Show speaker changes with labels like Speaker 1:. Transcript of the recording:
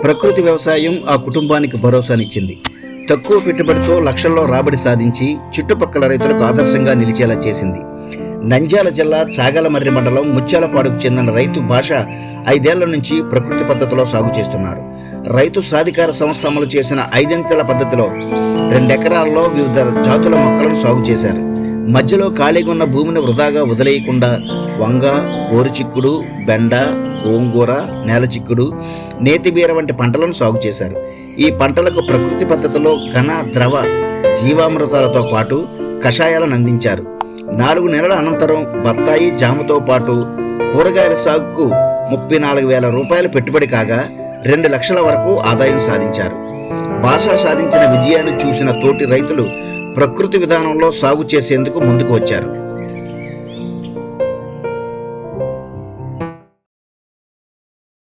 Speaker 1: ప్రకృతి వ్యవసాయం ఆ కుటుంబానికి భరోసానిచ్చింది. తక్కువ పెట్టుబడితో లక్షల్లో రాబడి సాధించి చుట్టుపక్కల రైతులకు ఆదర్శంగా నిలిచేలా చేసింది. నంద్యాల జిల్లా చాగలమర్రి మండలం ముత్యాలపాడుకు చెందిన రైతు భాష 5 ఏళ్ల నుంచి ప్రకృతి పద్ధతిలో సాగు చేస్తున్నారు. రైతు సాధికార సంస్థ అమలు చేసిన 5 పద్ధతిలో 2 ఎకరాల్లో వివిధ జాతుల మొక్కలను సాగు చేశారు. మధ్యలో ఖాళీగా ఉన్న భూమిని వృధాగా వదిలేయకుండా వంగ, గోరుచిక్కుడు, బెండ, గోంగూర, నేల చిక్కుడు, నేతిబీర వంటి పంటలను సాగు చేశారు. ఈ పంటలకు ప్రకృతి పద్ధతిలో ఘన, ద్రవ జీవామృతాలతో పాటు కషాయాలను అందించారు. 4 నెలల అనంతరం బత్తాయి, జామతో పాటు కూరగాయల సాగుకు 34,000 రూపాయలు పెట్టుబడి కాగా 2 లక్షల వరకు ఆదాయం సాధించారు. భాష సాధించిన విజయాన్ని చూసిన తోటి రైతులు ప్రకృతి విధానంలో సాగు చేసేందుకు ముందుకు వచ్చారు.